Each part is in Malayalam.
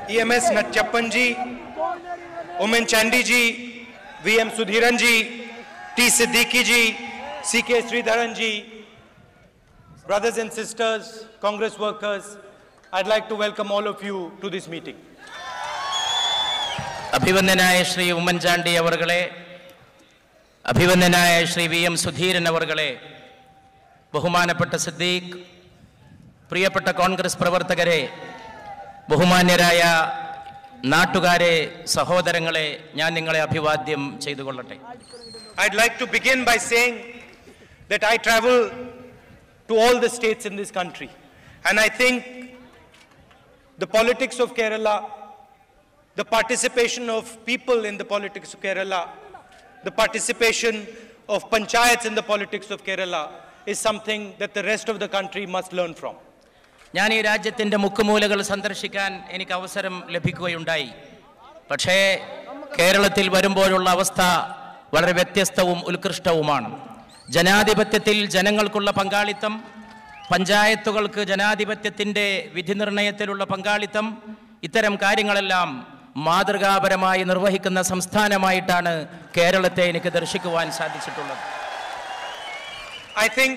EMS Natchappan ji, Oommen Chandy ji, VM Sudhiran ji, T Siddiqui ji, CK Sridharan ji, brothers and sisters, Congress workers, I'd like to welcome all of you to this meeting. അഭിവന്ദനായ Shri Oommen Chandy അവർകളെ, അഭിവന്ദനായ Shri VM Sudheeran അവർകളെ, ബഹുമാനപ്പെട്ട സിദ്ദീഖ്, പ്രിയപ്പെട്ട കോൺഗ്രസ് പ്രവർത്തകരെ, ബഹുമാന്യരായ നാട്ടുകാരെ, സഹോദരങ്ങളെ, ഞാൻ നിങ്ങളെ അഭിവാദ്യം ചെയ്തുകൊള്ളട്ടെ. I'd like to begin by saying that I travel to all the states in this country, and I think the politics of Kerala, the participation of people in the politics of Kerala, the participation of panchayats in the politics of Kerala is something that the rest of the country must learn from. ഞാൻ ഈ രാജ്യത്തിൻ്റെ മുക്കുമൂലകൾ സന്ദർശിക്കാൻ എനിക്ക് അവസരം ലഭിക്കുകയുണ്ടായി. പക്ഷേ കേരളത്തിൽ വരുമ്പോഴുള്ള അവസ്ഥ വളരെ വ്യത്യസ്തവും ഉത്കൃഷ്ടവുമാണ്. ജനാധിപത്യത്തിൽ ജനങ്ങൾക്കുള്ള പങ്കാളിത്തം, പഞ്ചായത്തുകൾക്ക് ജനാധിപത്യത്തിൻ്റെ വിധി നിർണയത്തിലുള്ള പങ്കാളിത്തം, ഇത്തരം കാര്യങ്ങളെല്ലാം മാതൃകാപരമായി നിർവഹിക്കുന്ന സംസ്ഥാനമായിട്ടാണ് കേരളത്തെ എനിക്ക് ദർശിക്കുവാൻ സാധിച്ചിട്ടുള്ളത്. I think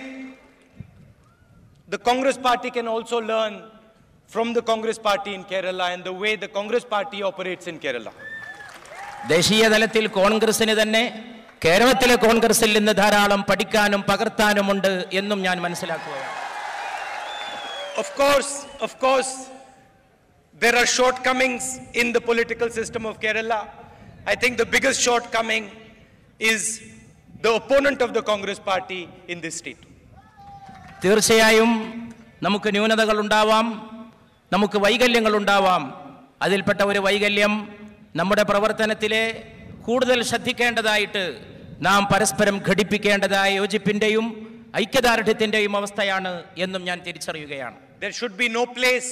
the Congress party can also learn from the Congress party in Kerala and the way the Congress party operates in Kerala. ദേശീയ തലത്തിൽ കോൺഗ്രസിന് തന്നെ കേരളത്തിലെ കോൺഗ്രസിൽ നിന്ന് ധാരാളം പഠിക്കാനും പകർത്താനുമുണ്ട് എന്നും ഞാൻ മനസ്സിലാക്കുകയാണ്. Of course, there are shortcomings in the political system of Kerala. I think the biggest shortcoming is the opponent of the Congress party in this state. തീർച്ചയായും നമുക്ക് ന്യൂനതകൾ ഉണ്ടാവാം, നമുക്ക് വൈകല്യങ്ങൾ ഉണ്ടാവാം. അതിൽപ്പെട്ട ഒരു വൈകല്യം നമ്മുടെ പ്രവർത്തനത്തിലെ കൂടുതൽ ശ്രദ്ധിക്കേണ്ടതായിട്ട് നാം പരസ്പരം ഘടിപ്പിക്കേണ്ടതായ യോജിപ്പിൻ്റെയും ഐക്യദാർഢ്യത്തിൻ്റെയും അവസ്ഥയാണ് എന്നും ഞാൻ തിരിച്ചറിയുകയാണ്. There should be no place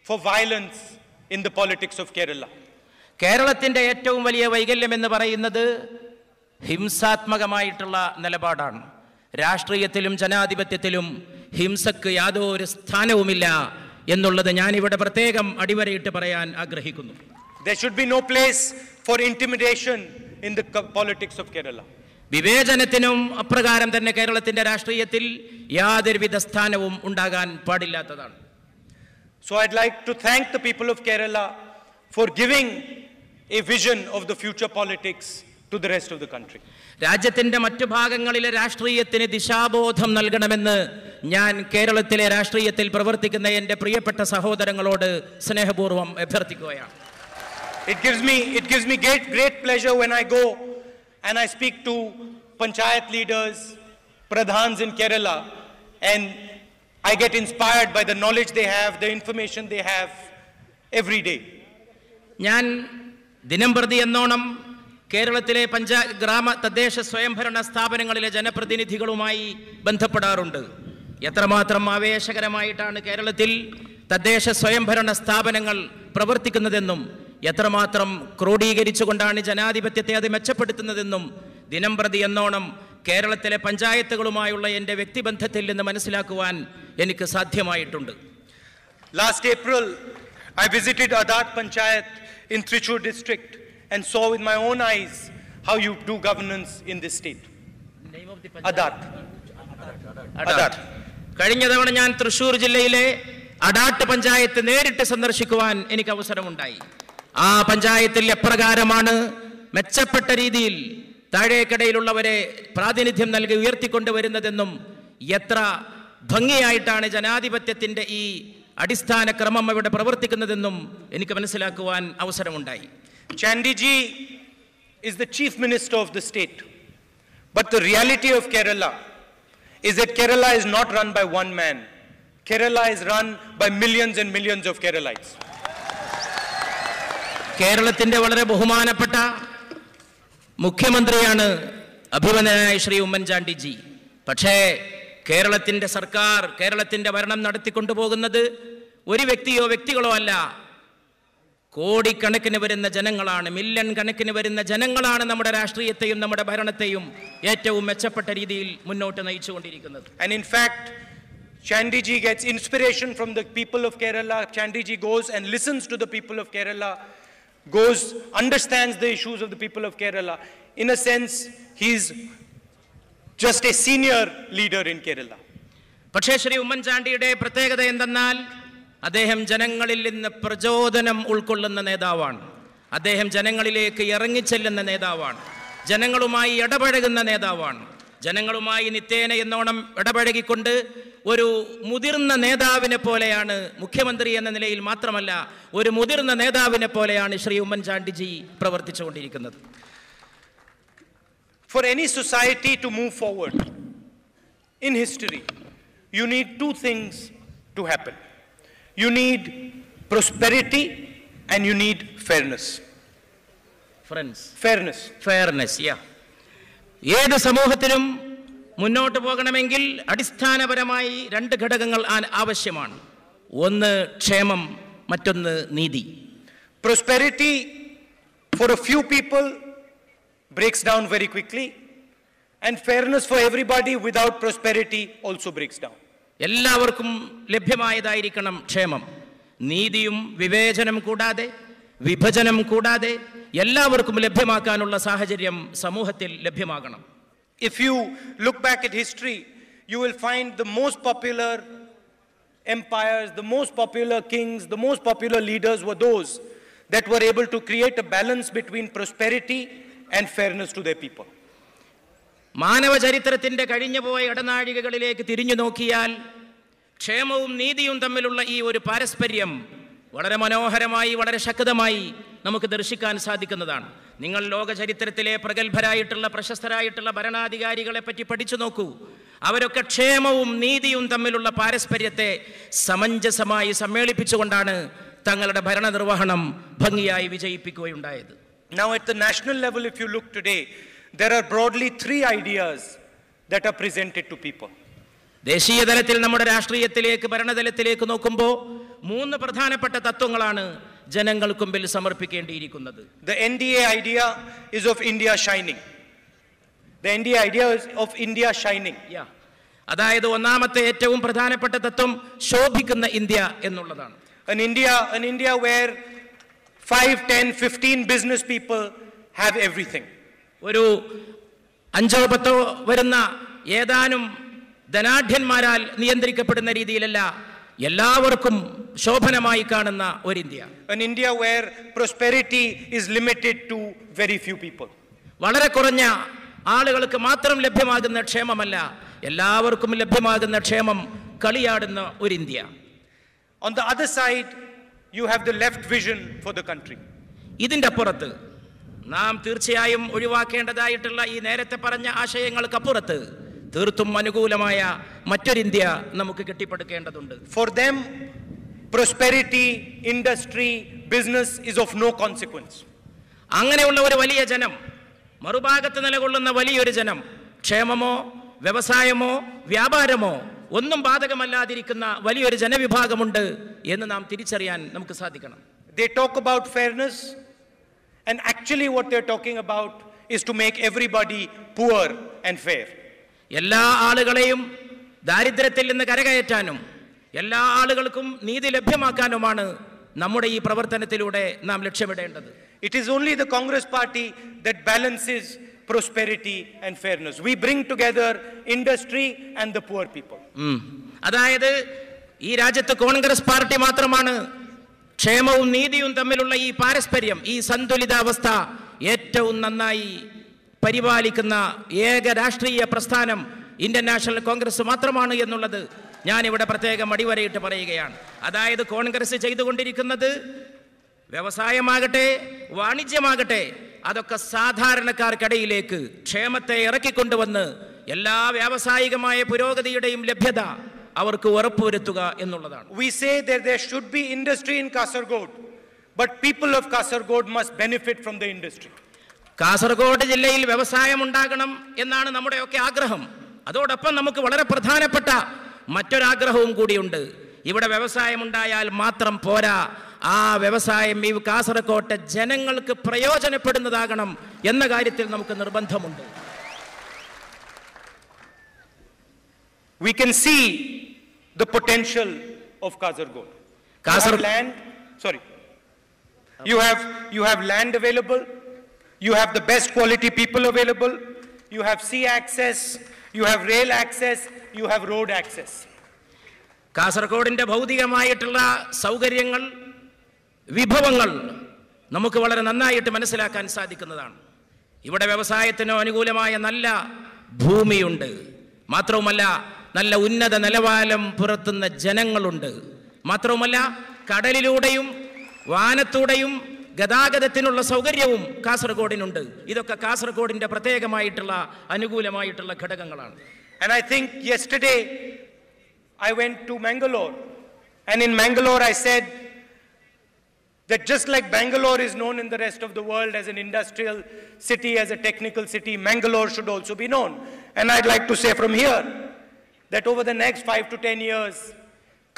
for violence in the politics of Kerala. കേരളത്തിൻ്റെ ഏറ്റവും വലിയ വൈകല്യം എന്ന് പറയുന്നത് ഹിംസാത്മകമായിട്ടുള്ള നിലപാടാണ്. രാഷ്ട്രീയത്തിലും ജനാധിപത്യത്തിലും ഹിംസക്ക് യാതൊരു സ്ഥാനവുമില്ല എന്നുള്ളത് ഞാനിവിടെ പ്രത്യേകം അടിവരയിട്ട് പറയാൻ ആഗ്രഹിക്കുന്നു. There should be no place for intimidation in the politics of Kerala. വിവേചനത്തിനും അപ്രകാരം തന്നെ കേരളത്തിൻ്റെ രാഷ്ട്രീയത്തിൽ യാതൊരുവിധ സ്ഥാനവും ഉണ്ടാകാൻ പാടില്ലാത്തതാണ്. So I'd like to thank the people of Kerala for giving a vision of the future politics to the rest of the country. രാജ്യത്തിൻ്റെ മറ്റു ഭാഗങ്ങളിലെ രാഷ്ട്രീയത്തിന് ദിശാബോധം നൽകണമെന്ന് ഞാൻ കേരളത്തിലെ രാഷ്ട്രീയത്തിൽ പ്രവർത്തിക്കുന്ന എൻ്റെ പ്രിയപ്പെട്ട സഹോദരങ്ങളോട് സ്നേഹപൂർവ്വം അഭ്യർത്ഥിക്കുകയാണ്. It gives me great pleasure when I go and I speak to panchayat leaders, pradhans in Kerala, and I get inspired by the knowledge they have, the information they have every day. ഞാൻ ദിനംപ്രതി എന്നോണം കേരളത്തിലെ ഗ്രാമ തദ്ദേശ സ്വയംഭരണ സ്ഥാപനങ്ങളിലെ ജനപ്രതിനിധികളുമായി ബന്ധപ്പെടാറുണ്ട്. എത്രമാത്രം ആവേശകരമായിട്ടാണ് കേരളത്തിൽ തദ്ദേശ സ്വയംഭരണ സ്ഥാപനങ്ങൾ പ്രവർത്തിക്കുന്നതെന്നും എത്രമാത്രം ക്രോഡീകരിച്ചുകൊണ്ടാണ് ജനാധിപത്യത്തെ അത് മെച്ചപ്പെടുത്തുന്നതെന്നും ദിനംപ്രതി എന്നോണം കേരളത്തിലെ പഞ്ചായത്തുകളുമായുള്ള എൻ്റെ വ്യക്തിബന്ധത്തിൽ നിന്ന് മനസ്സിലാക്കുവാൻ എനിക്ക് സാധ്യമായിട്ടുണ്ട്. Last April, I visited Adat Panchayat in Trichur district and saw with my own eyes how you do governance in this state. Adat. കഴിഞ്ഞ തവണ ഞാൻ തൃശ്ശൂർ ജില്ലയിലെ അഡാട്ട് പഞ്ചായത്ത് നേരിട്ട് സന്ദർശിക്കുവാൻ എനിക്ക് അവസരമുണ്ടായി. ആ പഞ്ചായത്തിൽ എപ്രകാരമാണ് മെച്ചപ്പെട്ട രീതിയിൽ താഴേക്കടയിലുള്ളവരെ പ്രാതിനിധ്യം നൽകി ഉയർത്തിക്കൊണ്ടുവരുന്നതെന്നും എത്ര ഭംഗിയായിട്ടാണ് ജനാധിപത്യത്തിൻ്റെ ഈ അടിസ്ഥാന ക്രമം ഇവിടെ പ്രവർത്തിക്കുന്നതെന്നും എനിക്ക് മനസ്സിലാക്കുവാൻ അവസരമുണ്ടായി. Chandy ji is the chief minister of the state, but the reality of Kerala is that Kerala is not run by one man. Kerala is run by millions and millions of Keralites. കേരളത്തിൻ്റെ വളരെ ബഹുമാനപ്പെട്ട മുഖ്യമന്ത്രിയാണ് അഭിവന്ദനായ ശ്രീ ഉമ്മൻചാണ്ടി ജി. പക്ഷേ കേരളത്തിൻ്റെ സർക്കാർ, കേരളത്തിൻ്റെ ഭരണം നടത്തിക്കൊണ്ടുപോകുന്നത് ഒരു വ്യക്തിയോ വ്യക്തികളോ അല്ല, കോടിക്കണക്കിന് വരുന്ന ജനങ്ങളാണ്, മില്യൺ കണക്കിന് വരുന്ന ജനങ്ങളാണ് നമ്മുടെ രാഷ്ട്രീയത്തെയും നമ്മുടെ ഭരണത്തെയും ഏറ്റവും മെച്ചപ്പെട്ട രീതിയിൽ മുന്നോട്ട് നയിച്ചുകൊണ്ടിരിക്കുന്നത്. And in fact, Chandiji gets inspiration from the people of Kerala. Chandiji goes and listens to the people of Kerala, understands the issues of the people of Kerala. In a sense, he's just a senior leader in Kerala. പക്ഷേ ശ്രീ ഉമ്മൻചാണ്ടിയുടെ പ്രത്യേകത എന്തെന്നാൽ അദ്ദേഹം ജനങ്ങളിൽ നിന്ന് പ്രചോദനം ഉൾക്കൊള്ളുന്ന നേതാവാണ്. അദ്ദേഹം ജനങ്ങളിലേക്ക് ഇറങ്ങിച്ചെല്ലുന്ന നേതാവാണ്. ജനങ്ങളുമായി ഇടപഴകുന്ന നേതാവാണ്. ജനങ്ങളുമായി നിത്യേന എന്നോണം ഇടപഴകിക്കൊണ്ട് ഒരു മുതിർന്ന നേതാവിനെ പോലെയാണ്, മുഖ്യമന്ത്രി എന്ന നിലയിൽ മാത്രമല്ല, ഒരു മുതിർന്ന നേതാവിനെ പോലെയാണ് Shri ഉമ്മൻചാണ്ടിജി പ്രവർത്തിച്ചുകൊണ്ടിരിക്കുന്നത്. For any society to move forward in history, you need two things to happen. You need prosperity and you need fairness. Fairness, yeah. ഏത് സമൂഹത്തിലും മുന്നോട്ട് പോകണമെങ്കിൽ അടിസ്ഥാനപരമായി രണ്ട് ഘടകങ്ങൾ ആവശ്യമാണ്. ഒന്ന് ക്ഷേമം, മറ്റൊന്ന് നീതി. Prosperity for a few people breaks down very quickly, and fairness for everybody without prosperity also breaks down. എല്ലാവർക്കും ലഭ്യമായതായിരിക്കണം ക്ഷേമം. നീതിയും വിവേചനം കൂടാതെ, വിഭജനം കൂടാതെ എല്ലാവർക്കും ലഭ്യമാക്കാനുള്ള സാഹചര്യം സമൂഹത്തിൽ ലഭ്യമാകണം. If you look back at history, you will find the most popular empires, the most popular kings, the most popular leaders were those that were able to create a balance between prosperity and fairness to their people. മാനവ ചരിത്രത്തിന്റെ കഴിഞ്ഞുപോയ ഇടനാഴികകളിലേക്ക് തിരിഞ്ഞു നോക്കിയാൽ ക്ഷേമവും നീതിയും തമ്മിലുള്ള ഈ ഒരു പാരസ്പര്യം വളരെ മനോഹരമായി, വളരെ ശക്തമായി നമുക്ക് ദർശിക്കാൻ സാധിക്കുന്നതാണ്. നിങ്ങൾ ലോക ചരിത്രത്തിലെ പ്രഗത്ഭരായിട്ടുള്ള പ്രശസ്തരായിട്ടുള്ള ഭരണാധികാരികളെ പറ്റി പഠിച്ചു നോക്കൂ. അവരൊക്കെ ക്ഷേമവും നീതിയും തമ്മിലുള്ള പാരസ്പര്യത്തെ സമഞ്ജസമായി സമ്മേളിപ്പിച്ചുകൊണ്ടാണ് തങ്ങളുടെ ഭരണനിർവഹണം ഭംഗിയായി വിജയിപ്പിക്കുകയുണ്ടായത്. Now at the national level, if you look today, there are broadly three ideas that are presented to people. ദേശീയ തലത്തിൽ നമ്മുടെ രാഷ്ട്രീയത്തിലേക്ക്, ഭരണതലത്തിലേക്ക് നോക്കുമ്പോൾ മൂന്ന് പ്രധാനപ്പെട്ട തത്വങ്ങളാണ് ജനങ്ങൾക്ക് മുമ്പിൽ സമർപ്പിക്കേണ്ടിയിരിക്കുന്നത്. The NDA idea is of India shining. The NDA idea is of India shining. Yeah. അതായത് ഒന്നാമത്തെ ഏറ്റവും പ്രധാനപ്പെട്ട തത്വം ശോഭിക്കുന്ന ഇന്ത്യ എന്നുള്ളതാണ്. An India where 5, 10, 15 business people have everything. ഒരു 5-10 വരുന്ന ഏതാനും ധനാഢ്യന്മാരാൽ നിയന്ത്രിക്കപ്പെടുന്ന രീതിയിലല്ല, എല്ലാവർക്കും ശോഭനമായി കാണുന്ന ഒരു India. An India where prosperity is limited to very few people. വളരെ കുറഞ്ഞ ആളുകൾക്ക് മാത്രം ലഭ്യമാകുന്ന ക്ഷേമമല്ല, എല്ലാവർക്കും ലഭ്യമാകുന്ന ക്ഷേമം കളിയാടുന്ന ഒരു India. On the other side, you have the left vision for the country. ഇതിന്റെ അപ്പുറത്ത് നാം തീർച്ചയായും ഒഴിവാക്കേണ്ടതായിട്ടുള്ള ഈ നേരത്തെ പറഞ്ഞ ആശയങ്ങൾക്കപ്പുറത്ത് തീർത്തും അനുകൂലമായ മറ്റൊരു ഇന്ത്യ നമുക്ക് കെട്ടിപ്പടുക്കേണ്ടതുണ്ട്. For them, prosperity, industry, business is of no consequence. അങ്ങനെയുള്ള ഒരു വലിയ ജനം, മറുഭാഗത്ത് നിലകൊള്ളുന്ന വലിയൊരു ജനം, ക്ഷേമമോ വ്യവസായമോ വ്യാപാരമോ ഒന്നും ബാധകമല്ലാതിരിക്കുന്ന വലിയൊരു ജനവിഭാഗമുണ്ട് എന്ന് നാം തിരിച്ചറിയാൻ നമുക്ക് സാധിക്കണം. They talk about fairness, and actually what they're talking about is to make everybody poor and fair. എല്ലാ ആളുകളെയും ദാരിദ്ര്യത്തിൽ നിന്ന് കരകയറ്റാനും എല്ലാ ആളുകൾക്കും നീതി ലഭ്യമാക്കാനുമാണ് നമ്മുടെ ഈ പ്രവർത്തനത്തിലൂടെ നാം ലക്ഷ്യമിടേണ്ടത്. It is only the Congress party that balances prosperity and fairness. We bring together industry and the poor people. അതായത് ഈ രാജ്യത്ത് കോൺഗ്രസ് പാർട്ടി മാത്രമാണ് ക്ഷേമവും നീതിയും തമ്മിലുള്ള ഈ പാരസ്പര്യം, ഈ സന്തുലിതാവസ്ഥ ഏറ്റവും നന്നായി പരിപാലിക്കുന്ന ഏക രാഷ്ട്രീയ പ്രസ്ഥാനം ഇന്ത്യൻ നാഷണൽ കോൺഗ്രസ് മാത്രമാണ് എന്നുള്ളത് ഞാനിവിടെ പ്രത്യേകം അടിവരയിട്ട് പറയുകയാണ്. അതായത് കോൺഗ്രസ് ചെയ്തുകൊണ്ടിരിക്കുന്നത് വ്യവസായമാകട്ടെ വാണിജ്യമാകട്ടെ അതൊക്കെ സാധാരണക്കാർക്കിടയിലേക്ക് ക്ഷേമത്തെ ഇറക്കിക്കൊണ്ടുവന്ന് എല്ലാ വ്യാവസായികമായ പുരോഗതിയുടെയും ലഭ്യത അവർക്ക് ഉറപ്പുവരുത്തുക എന്നുള്ളതാണ്. We say that there should be industry in Kasaragod, but people of Kasaragod must benefit from the industry. Kasaragod ജില്ലയിൽ വ്യവസായം ഉണ്ടാകണം എന്നാണ് നമ്മുടെയൊക്കെ ആഗ്രഹം. അതോടൊപ്പം നമുക്ക് വളരെ പ്രധാനപ്പെട്ട മറ്റൊരാഗ്രഹവും കൂടിയുണ്ട്. ഇവിടെ വ്യവസായമുണ്ടായാൽ മാത്രം പോരാ, ആ വ്യവസായം ഈ കാസർഗോട്ടെ ജനങ്ങൾക്ക് പ്രയോജനപ്പെടുന്നതാകണം എന്ന കാര്യത്തിൽ നമുക്ക് നിർബന്ധമുണ്ട്. We can see the potential of Kasaragod. You have land available, you have the best quality people available, you have sea access, you have rail access, you have road access. കാസർഗോഡിന്റെ ഭൗതികമായിട്ടുള്ള സൗകര്യങ്ങൾ, വിഭവങ്ങൾ നമുക്ക് വളരെ നന്നായിട്ട് മനസ്സിലാക്കാൻ സാധിക്കുന്നതാണ്. ഇവിടെ വ്യവസായത്തിന് അനുകൂലമായ നല്ല ഭൂമിയുണ്ട്. മാത്രവുമല്ല നല്ല ഉന്നത നിലവാരം പുലർത്തുന്ന ജനങ്ങളുണ്ട്. മാത്രവുമല്ല കടലിലൂടെയും വാനത്തൂടെയും ഗതാഗതത്തിനുള്ള സൗകര്യവും കാസർഗോഡിനുണ്ട്. ഇതൊക്കെ കാസർഗോഡിന്റെ പ്രത്യേകമായിട്ടുള്ള അനുകൂലമായിട്ടുള്ള ഘടകങ്ങളാണ്. And I think yesterday I went to Mangalore, and in Mangalore I said that just like Bangalore is known in the rest of the world as an industrial city, as a technical city, Mangalore should also be known. And I'd like to say from here that over the next 5 to 10 years,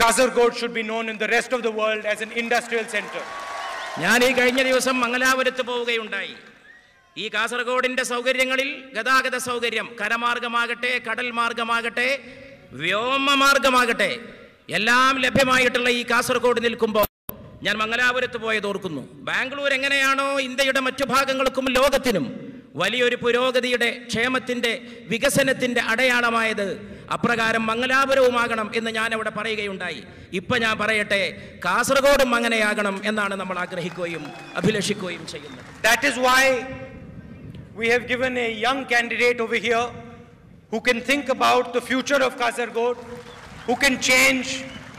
Kasaragod should be known in the rest of the world as an industrial center. ഞാൻ ഈ കഴിഞ്ഞ ദിവസം മംഗലാപുരത്ത് പോവുകയുണ്ടായി. ഈ കാസർഗോഡിന്റെ സൗകര്യങ്ങളിൽ ഗതാഗത സൗകര്യം കരമാർഗമാകട്ടെ, കടൽ മാർഗമാകട്ടെ, വ്യോമമാർഗമാകട്ടെ, എല്ലാം ലഭ്യമായിട്ടുള്ള ഈ കാസർഗോഡ് നിൽക്കുമ്പോൾ ഞാൻ മംഗലാപുരത്ത് പോയത് ഓർക്കുന്നു. ബാംഗ്ലൂർ എങ്ങനെയാണോ ഇന്ത്യയുടെ മറ്റു ഭാഗങ്ങൾക്കും ലോകത്തിനും വലിയൊരു പുരോഗതിയുടെ, ക്ഷേമത്തിന്റെ, വികസനത്തിന്റെ അടയാളമായത്, അപ്രകാരം മംഗലാപുരവുമാകണം എന്ന് ഞാൻ അവിടെ പറയുകയുണ്ടായി. ഇപ്പൊ ഞാൻ പറയട്ടെ, കാസർഗോഡും അങ്ങനെയാകണം എന്നാണ് നമ്മൾ ആഗ്രഹിക്കുകയും അഭിലഷിക്കുകയും ചെയ്യുന്നത്. That is why we have given a young candidate over here who can think about the future of Kasaragod, who can change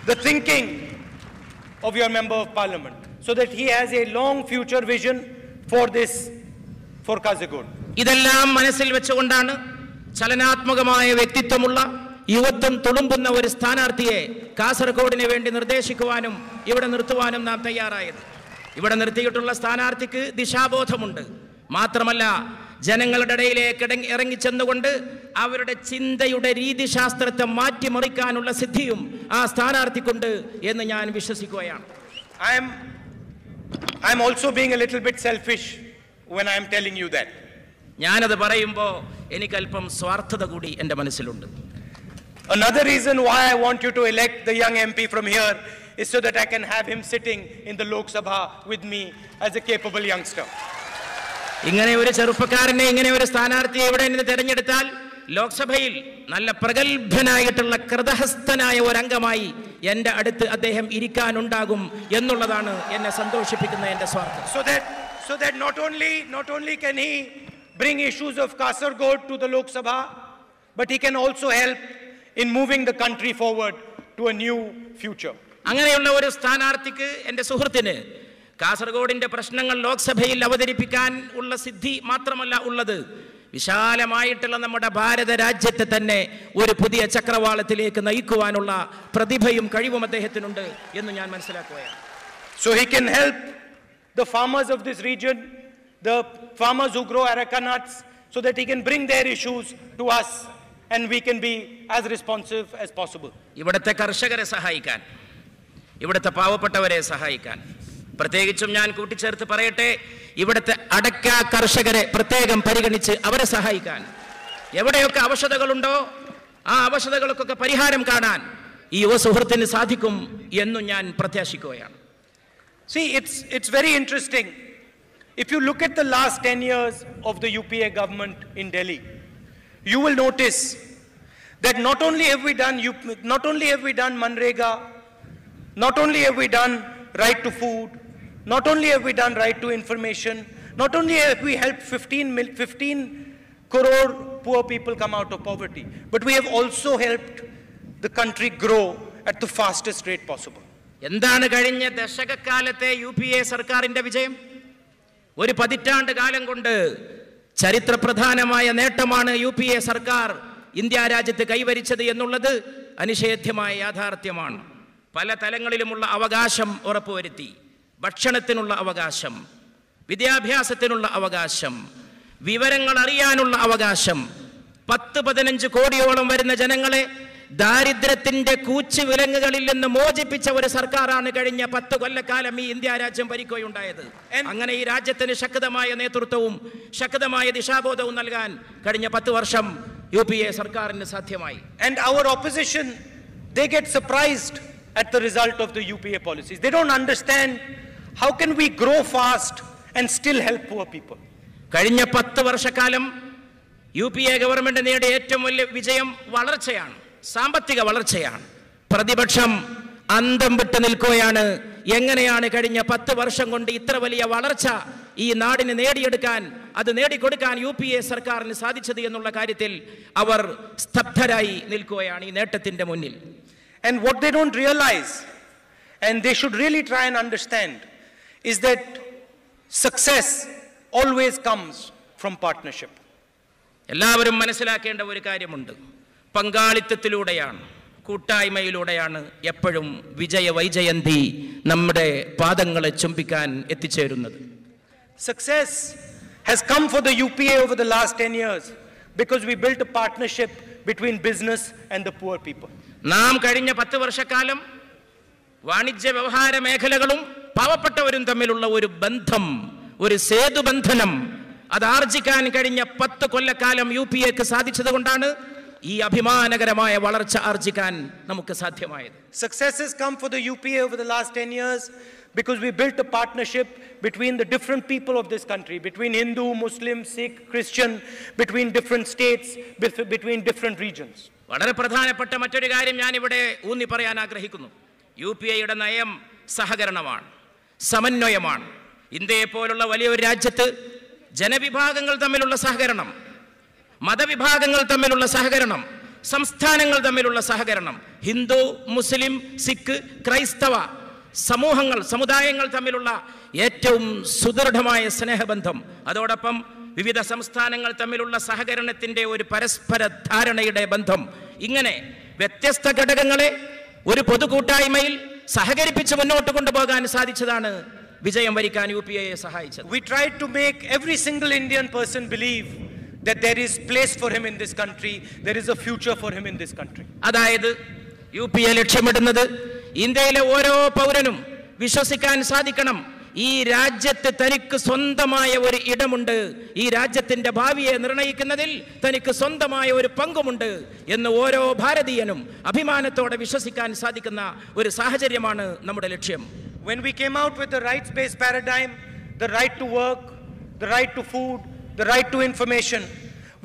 the thinking of your member of parliament, so that he has a long future vision for Kasaragod. ഇതെല്ലാം മനസ്സിൽ വെച്ചുകൊണ്ടാണ് ചലനാത്മകമായ വ്യക്തിത്വമുള്ള, യുവത്വം തുളുമ്പുന്ന ഒരു സ്ഥാനാർത്ഥിയെ കാസർഗോഡിന് വേണ്ടി നിർദ്ദേശിക്കുവാനും ഇവിടെ നിർത്തുവാനും നാം തയ്യാറായത്. ഇവിടെ നിർത്തിയിട്ടുള്ള സ്ഥാനാർത്ഥിക്ക് ദിശാബോധമുണ്ട്. മാത്രമല്ല ജനങ്ങളുടെ ഇടയിലേക്ക് ഇറങ്ങിച്ചെന്നുകൊണ്ട് അവരുടെ ചിന്തയുടെ രീതിശാസ്ത്രത്തെ മാറ്റിമറിക്കാനുള്ള സിദ്ധിയും ആ സ്ഥാനാർത്ഥിക്കുണ്ട് എന്ന് ഞാൻ വിശ്വസിക്കുകയാണ്. I am also being a little bit selfish when I am telling you that. ഞാനത് പറയുമ്പോൾ എനിക്കല്പം സ്വാർത്ഥത കൂടി എൻ്റെ മനസ്സിലുണ്ട്. Another reason why I want you to elect the young MP from here is so that I can have him sitting in the Lok Sabha with me as a capable youngster. ഇങ്ങനെ ഒരു ചെറുപ്പക്കാരനെ, ഇങ്ങനെ ഒരു സ്ഥാനാർത്ഥിയെ ഇവിടെ നിന്ന് തെരഞ്ഞെടുത്താൽ ലോക്സഭയിൽ നല്ല പ്രഗത്ഭനായിട്ടുള്ള കൃതഹസ്തനായ ഒരംഗമായി എൻ്റെ അടുത്ത് അദ്ദേഹം ഇരിക്കാനുണ്ടാകും എന്നുള്ളതാണ് എന്നെ സന്തോഷിപ്പിക്കുന്ന എൻ്റെ സ്വാർത്ഥം. So that not only can he bring issues of Kasaragod to the Lok Sabha, but he can also help in moving the country forward to a new future. അങ്ങനെയുള്ള ഒരു സ്ഥാനാർത്ഥിക്ക്, എൻ്റെ സുഹൃത്തിന്, കാസർഗോഡിന്റെ പ്രശ്നങ്ങൾ ലോക്സഭയിൽ അവതരിപ്പിക്കാൻ ഉള്ള സിദ്ധി മാത്രമല്ല ഉള്ളത്, വിശാലമായിട്ടുള്ള നമ്മുടെ ഭാരത രാജ്യത്തെ തന്നെ ഒരു പുതിയ ചക്രവാളത്തിലേക്ക് നയിക്കുവാനുള്ള പ്രതിഭയും കഴിവും അദ്ദേഹത്തിനുണ്ട് എന്ന് ഞാൻ മനസ്സിലാക്കുകയാണ്. So he can help the farmers of this region, the farmers who grow areca nuts, so that he can bring their issues to us and we can be as responsive as possible. ഇവിടുത്തെ കർഷകരെ സഹായിക്കാൻ, ഇവിടുത്തെ പാവപ്പെട്ടവരെ സഹായിക്കാൻ, പ്രത്യേകിച്ചും ഞാൻ കൂട്ടിച്ചേർത്ത് പറയട്ടെ, ഇവിടുത്തെ അടയ്ക്ക കർഷകരെ പ്രത്യേകം പരിഗണിച്ച് അവരെ സഹായിക്കാൻ, എവിടെയൊക്കെ അവശതകളുണ്ടോ ആ അവശതകൾക്കൊക്കെ പരിഹാരം കാണാൻ ഈ യുവ സുഹൃത്തിന് സാധിക്കും എന്നും ഞാൻ പ്രത്യാശിക്കുകയാണ്. See, it's very interesting. If you look at the last 10 years of the UPA government in Delhi, you will notice that not only have we done Manrega, not only have we done right to food, not only have we done right to information, not only have we helped 15 crore poor people come out of poverty, but we have also helped the country grow at the fastest rate possible. എന്താണ് കഴിഞ്ഞ ദശകക്കാലത്തെ UPA സർക്കാരിന്റെ വിജയം? ഒരു പതിറ്റാണ്ട് കാലം കൊണ്ട് ചരിത്രപ്രധാനമായ നേട്ടമാണ് UPA സർക്കാർ ഇന്ത്യ രാജ്യത്ത് കൈവരിച്ചത് എന്നുള്ളത് അനിഷേധ്യമായ യാഥാർത്ഥ്യമാണ്. പല തലങ്ങളിലുമുള്ള അവകാശം ഉറപ്പുവരുത്തി. ഭക്ഷണത്തിനുള്ള അവകാശം, വിദ്യാഭ്യാസത്തിനുള്ള അവകാശം, വിവരങ്ങൾ അറിയാനുള്ള അവകാശം, 10-15 കോടിയോളം വരുന്ന ജനങ്ങളെ ദാരിദ്ര്യത്തിന്റെ കൂച്ചു വിലങ്ങുകളിൽ നിന്ന് മോചിപ്പിച്ച ഒരു സർക്കാരാണ് കഴിഞ്ഞ 10 കൊല്ലക്കാലം ഈ ഇന്ത്യ രാജ്യം ഭരിക്കുകയുണ്ടായത്. അങ്ങനെ ഈ രാജ്യത്തിന് ശക്തമായ നേതൃത്വവും ശക്തമായ ദിശാബോധവും നൽകാൻ കഴിഞ്ഞ 10 വർഷം UPA സർക്കാരിന് സാധ്യമായി. And our opposition, they get surprised at the result of the UPA policies. They don't understand how can we grow fast and still help poor people. കഴിഞ്ഞ 10 വർഷക്കാലം UPA ഗവൺമെന്റ് നേടിയ ഏറ്റവും വലിയ വിജയം വളർച്ചയാണ്, സാമ്പത്തിക വളർച്ചയാണ്. പ്രതിപക്ഷം അന്തം വിട്ട് നിൽക്കുകയാണ്. എങ്ങനെയാണ് കഴിഞ്ഞ 10 വർഷം കൊണ്ട് ഇത്ര വലിയ വളർച്ച ഈ നാടിന് നേടിയെടുക്കാൻ, അത് നേടിക്കൊടുക്കാൻ UPA സർക്കാരിന് സാധിച്ചത് എന്നുള്ള കാര്യത്തിൽ അവർ സ്തബ്ധരായി നിൽക്കുകയാണ് ഈ നേട്ടത്തിന്റെ മുന്നിൽ. And what they don't realize, and they should really try and understand, is that success always comes from partnership. എല്ലാവരും മനസ്സിലാക്കേണ്ട ഒരു കാര്യമുണ്ട്. പങ്കാളിത്തത്തിലൂടെയാണ്, കൂട്ടായ്മയിലൂടെയാണ് എപ്പോഴും വിജയ വൈജയന്തി നമ്മുടെ പാദങ്ങളെ ചുംബിക്കാൻ എത്തിച്ചേരുന്നത്. Success has come for the UPA over the last 10 years because we built a partnership between business and the poor people. നാം കഴിഞ്ഞ 10 വർഷക്കാലം വാണിജ്യ വ്യവഹാര മേഖലകളും പാവപ്പെട്ടവരും തമ്മിലുള്ള ഒരു ബന്ധം, ഒരു സേതുബന്ധനം അത് ആർജിക്കാൻ കഴിഞ്ഞ 10 കൊല്ലക്കാലം UPAക്ക് സാധിച്ചത് കൊണ്ടാണ് ഈ അഭിമാനകരമായ വളർച്ച ആർജിക്കാൻ നമുക്ക് സാധ്യമായത്. Success has come for the UPA over the last 10 years because we built a partnership between the different people of this country, between Hindu, Muslim, Sikh, Christian, between different states, between different regions. വളരെ പ്രധാനപ്പെട്ട മറ്റൊരു കാര്യം ഞാൻ ഇവിടെ ഊന്നി പറയാൻ ആഗ്രഹിക്കുന്നു. UPAയുടെ നയം സഹകരണമാണ്, സമന്വയമാണ്. ഇന്ത്യയെ പോലുള്ള വലിയൊരു രാജ്യത്ത് ജനവിഭാഗങ്ങൾ തമ്മിലുള്ള സഹകരണം, മതവിഭാഗങ്ങൾ തമ്മിലുള്ള സഹകരണം, സംസ്ഥാനങ്ങൾ തമ്മിലുള്ള സഹകരണം, ഹിന്ദു, മുസ്ലിം, സിഖ്, ക്രൈസ്തവ സമൂഹങ്ങൾ, സമുദായങ്ങൾ തമ്മിലുള്ള ഏറ്റവും സുദൃഢമായ സ്നേഹബന്ധം, അതോടൊപ്പം വിവിധ സംസ്ഥാനങ്ങൾ തമ്മിലുള്ള സഹകരണത്തിൻ്റെ ഒരു പരസ്പര ധാരണയുടെ ബന്ധം, ഇങ്ങനെ വ്യത്യസ്ത ഘടകങ്ങളെ ഒരു പൊതുകൂട്ടായ്മയിൽ സഹകരിപ്പിച്ച് മുന്നോട്ട് കൊണ്ടുപോകാൻ സാധിച്ചതാണ് വിജയം വരിക്കാൻ UPAയെ സഹായിച്ചത്. We tried to make every single Indian person believe that there is place for him in this country, there is a future for him in this country. അതായത് UPA ലക്ഷ്യമിടുന്നത് ഇന്ത്യയിലെ ഓരോ പൗരനും വിശ്വസിക്കാൻ സാധിക്കണം, ഈ രാജ്യത്ത് തനിക്ക് സ്വന്തമായ ഒരു ഇടമുണ്ട്, ഈ രാജ്യത്തിന്റെ ഭാവിയെ നിർണയിക്കുന്നതിൽ തനിക്ക് സ്വന്തമായ ഒരു പങ്കുമുണ്ട് എന്ന് ഓരോ ഭാരതീയനും അഭിമാനത്തോടെ വിശ്വസിക്കാൻ സാധിക്കുന്ന ഒരു സാഹചര്യമാണ് നമ്മുടെ ലക്ഷ്യം. When we came out with the rights-based paradigm, the right to work, the right to food, the right to information,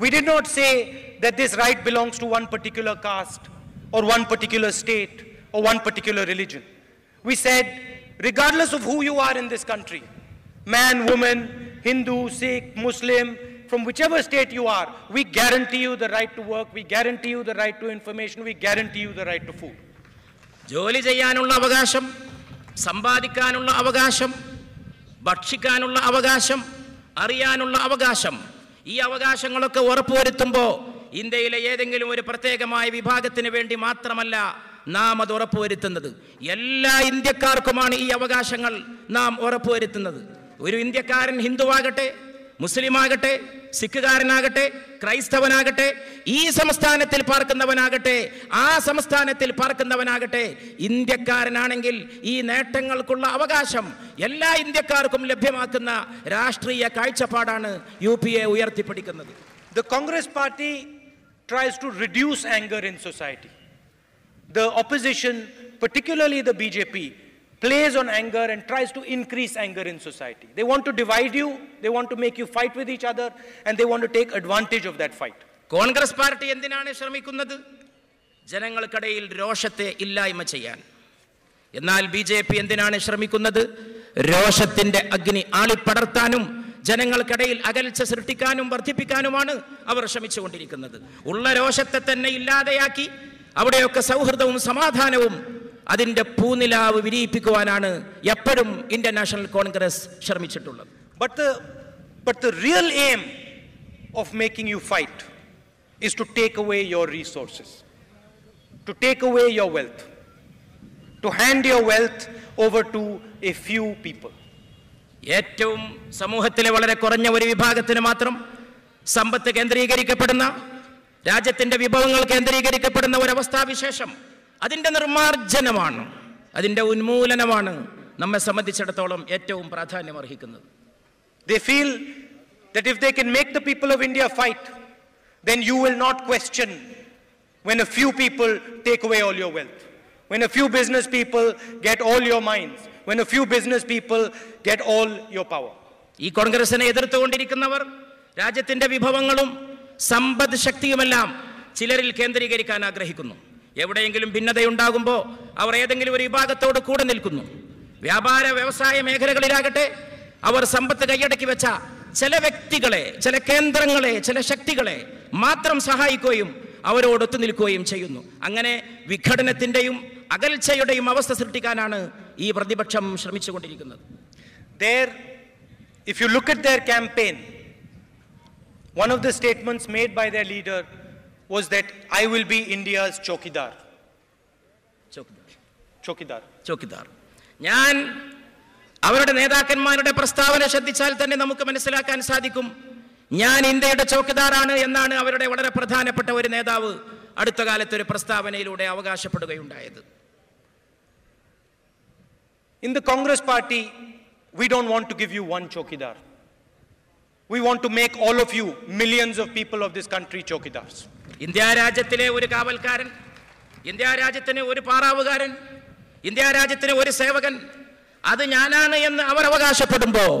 we did not say that this right belongs to one particular caste or one particular state or one particular religion. We said, regardless of who you are in this country, man, woman, Hindu, Sikh, Muslim, from whichever state you are, we guarantee you the right to work, we guarantee you the right to information, we guarantee you the right to food. ജോലി ചെയ്യാനുള്ള അവകാശം, സമ്പാദിക്കാനുള്ള അവകാശം, ഭക്ഷിക്കാനുള്ള അവകാശം, അറിയാനുള്ള അവകാശം, ഈ അവകാശങ്ങളൊക്കെ ഉറപ്പുവരുത്തുമ്പോൾ ഇന്ത്യയിലെ ഏതെങ്കിലും ഒരു പ്രത്യേകമായ വിഭാഗത്തിന് വേണ്ടി മാത്രമല്ല നാം അത് ഉറപ്പുവരുത്തുന്നത്. എല്ലാ ഇന്ത്യക്കാർക്കുമാണ് ഈ അവകാശങ്ങൾ നാം ഉറപ്പുവരുത്തുന്നത്. ഒരു ഇന്ത്യക്കാരൻ ഹിന്ദുവാകട്ടെ, മുസ്ലിമാകട്ടെ, സിഖുകാരനാകട്ടെ, ക്രൈസ്തവനാകട്ടെ, ഈ സംസ്ഥാനത്തിൽ പാർക്കുന്നവനാകട്ടെ, ആ സംസ്ഥാനത്തിൽ പാർക്കുന്നവനാകട്ടെ, ഇന്ത്യക്കാരനാണെങ്കിൽ ഈ നേട്ടങ്ങൾക്കുള്ള അവകാശം എല്ലാ ഇന്ത്യക്കാർക്കും ലഭ്യമാക്കുന്ന രാഷ്ട്രീയ കാഴ്ചപ്പാടാണ് UPA ഉയർത്തിപ്പിടിക്കുന്നത്. The Congress party tries to reduce anger in society. The opposition, particularly the BJP, plays on anger and tries to increase anger in society. They want to divide you, they want to make you fight with each other, and they want to take advantage of that fight. Congress party എന്തിനാണ് ശ്രമിക്കുന്നത്? ജനങ്ങൾക്കിടയിൽ രോഷത്തെ ഇല്ലായ്മ ചെയ്യാൻ. എന്നാൽ BJP എന്തിനാണ് ശ്രമിക്കുന്നത്? രോഷത്തിന്റെ അഗ്നി ആളിപ്പടർത്താനും ജനങ്ങൾക്കിടയിൽ അകൽച്ച സൃഷ്ടിക്കാനും വർദ്ധിപ്പിക്കാനുമാണ് അവർ ശ്രമിച്ചുകൊണ്ടിരിക്കുന്നത്. ഉള്ള രോഷത്തെ തന്നെ ഇല്ലാതെയാക്കി അവിടെയൊക്കെ സൗഹൃദവും സമാധാനവും അതിന്റെ പൂനിലാവ് വിരിയിപ്പിക്കുവാനാണ് എപ്പോഴും ഇന്ത്യൻ നാഷണൽ കോൺഗ്രസ് ശ്രമിച്ചിട്ടുള്ളത്. But the real aim of making you fight is to take away your resources, to take away your wealth, to hand your wealth over to a few people. ഏറ്റവും സമൂഹത്തിലെ വളരെ കുറഞ്ഞ ഒരു വിഭാഗത്തിന് മാത്രം സമ്പത്ത് കേന്ദ്രീകരിക്കപ്പെടുന്ന, രാജ്യത്തിന്റെ വിഭവങ്ങൾ കേന്ദ്രീകരിക്കപ്പെടുന്ന ഒരവസ്ഥാവിശേഷം, അതിൻ്റെ നിർമ്മാർജ്ജനമാണ്, അതിൻ്റെ ഉന്മൂലനമാണ് നമ്മെ സംബന്ധിച്ചിടത്തോളം ഏറ്റവും പ്രാധാന്യം അർഹിക്കുന്നത്. They feel that if they can make the people of India fight, then you will not question when a few people take away all your wealth, when a few business people get all your mines, when a few business people get all your power. ഈ കോൺഗ്രസിനെ എതിർത്തുകൊണ്ടിരിക്കുന്നവർ രാജ്യത്തിന്റെ വിഭവങ്ങളും സമ്പദ് ശക്തിയുമെല്ലാം ചിലരിൽ കേന്ദ്രീകരിക്കാൻ ആഗ്രഹിക്കുന്നു. എവിടെയെങ്കിലും ഭിന്നതയുണ്ടാകുമ്പോൾ അവർ ഏതെങ്കിലും ഒരു വിഭാഗത്തോട് കൂടെ നിൽക്കുന്നു. വ്യാപാര വ്യവസായ മേഖലകളിലാകട്ടെ അവർ സമ്പത്ത് കൈയടക്കി വെച്ച ചില വ്യക്തികളെ, ചില കേന്ദ്രങ്ങളെ, ചില ശക്തികളെ മാത്രം സഹായിക്കുകയും അവരോടൊത്തു നിൽക്കുകയും ചെയ്യുന്നു. അങ്ങനെ വിഘടനത്തിന്റെയും അകൽച്ചയുടെയും അവസ്ഥ സൃഷ്ടിക്കാനാണ് ഈ പ്രതിപക്ഷം ശ്രമിച്ചുകൊണ്ടിരിക്കുന്നത്. If you look at their campaign, one of the statements made by their leader was that I will be India's chokidar. Chokidar. ഞാൻ അവരുടെ നേതാക്കന്മാരുടെ പ്രസ്താവന ശ്രദ്ധിച്ചാൽ തന്നെ നമുക്ക് മനസ്സിലാക്കാൻ സാധിക്കും, ഞാൻ ഇന്ത്യയുടെ ചോക്കിദാറാണ് എന്നാണ് അവരുടെ വളരെ പ്രധാനപ്പെട്ട ഒരു നേതാവ് അടുത്ത കാലത്ത് ഒരു പ്രസ്താവനയിലൂടെ അവകാശപ്പെടുകയുണ്ടായത്. In the Congress party, we don't want to give you one chokidar. We want to make all of you, millions of people of this country, chokidars. India രാജ്യത്തിലെ ഒരു കാവൽക്കാരൻ, ഇന്ത്യ രാജ്യത്തിന് ഒരു പാറാവുകാരൻ, ഇന്ത്യ രാജ്യത്തിന് ഒരു സേവകൻ, അത് ഞാനാണ് എന്ന് അവർ അവകാശപ്പെടുമ്പോൾ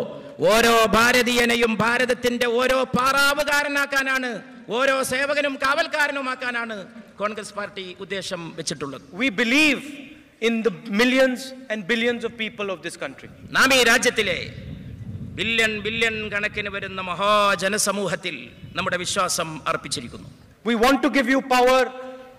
ഓരോ ഭാരതീയനെയും ഭാരതത്തിന്റെ ഓരോ പാറാവുകാരനാക്കാനാണ്, ഓരോ സേവകനും കാവൽക്കാരനുമാക്കാനാണ് കോൺഗ്രസ് പാർട്ടി ഉദ്ദേശം വെച്ചിട്ടുള്ളത്. We believe in the millions and billions of people of this country. നാം ഈ രാജ്യത്തിലെ ബില്യൺ കണക്കിന് വരുന്ന മഹാജനസമൂഹത്തിൽ നമ്മുടെ വിശ്വാസം അർപ്പിച്ചിരിക്കുന്നു. We want to give you power